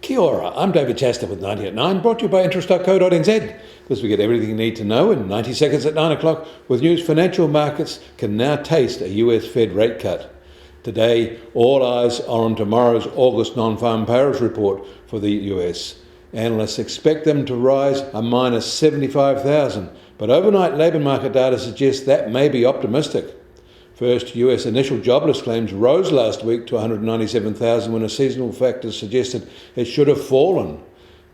Kia ora, I'm David Chaston with 90 at 9, brought to you by interest.co.nz. Because we get everything you need to know in 90 seconds at 9 o'clock with news. Financial markets can now taste a US Fed rate cut. Today, all eyes are on tomorrow's August non-farm payrolls report for the US. Analysts expect them to rise a minus 75,000, but overnight labour market data suggests that may be optimistic. First, US initial jobless claims rose last week to 197,000 when a seasonal factor suggested it should have fallen.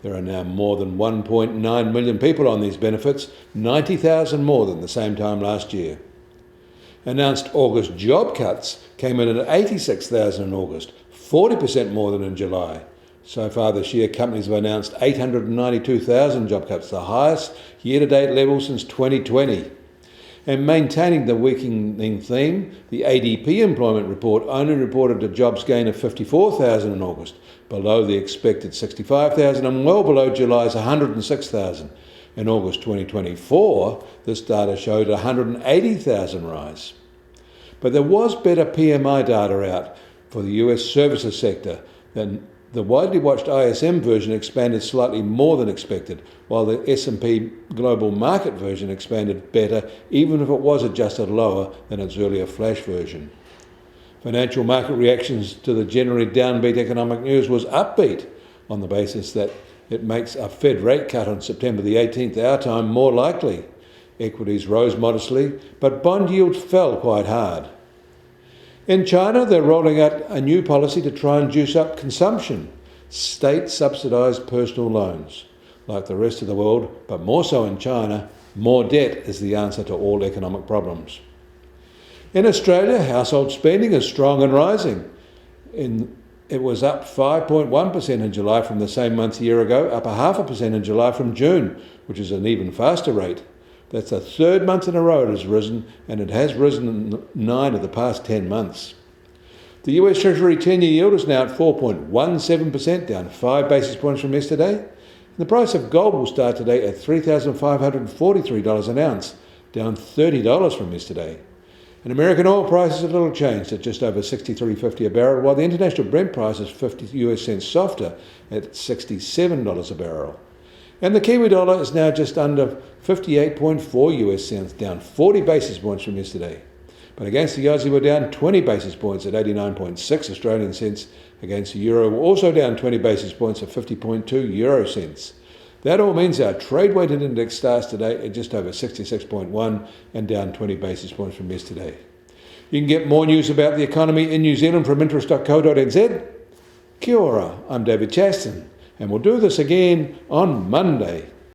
There are now more than 1.9 million people on these benefits, 90,000 more than the same time last year. Announced August job cuts came in at 86,000 in August, 40% more than in July. So far this year, companies have announced 892,000 job cuts, the highest year-to-date level since 2020. And maintaining the weakening theme, the ADP employment report only reported a jobs gain of 54,000 in August, below the expected 65,000 and well below July's 106,000. In August 2024, this data showed a 180,000 rise. But there was better PMI data out for the US services sector than the widely watched ISM version expanded slightly more than expected, while the S&P Global Market version expanded better, even if it was adjusted lower than its earlier flash version. Financial market reactions to the generally downbeat economic news was upbeat on the basis that it makes a Fed rate cut on September the 18th our time more likely. Equities rose modestly, but bond yields fell quite hard. In China, they're rolling out a new policy to try and juice up consumption, state-subsidised personal loans. Like the rest of the world, but more so in China, more debt is the answer to all economic problems. In Australia, household spending is strong and rising. It was up 5.1% in July from the same month a year ago, up 0.5% in July from June, which is an even faster rate. That's the third month in a row it has risen, and it has risen in 9 of the past 10 months. The US Treasury 10-year yield is now at 4.17%, down 5 basis points from yesterday. And the price of gold will start today at $3,543 an ounce, down $30 from yesterday. And American oil prices are little changed at just over $63.50 a barrel, while the international Brent price is 50 US cents softer at $67 a barrel. And the Kiwi dollar is now just under 58.4 US cents, down 40 basis points from yesterday. But against the Aussie, we're down 20 basis points at 89.6 Australian cents. Against the euro, we're also down 20 basis points at 50.2 euro cents. That all means our trade-weighted index starts today at just over 66.1 and down 20 basis points from yesterday. You can get more news about the economy in New Zealand from interest.co.nz. Kia ora, I'm David Chaston, and we'll do this again on Monday.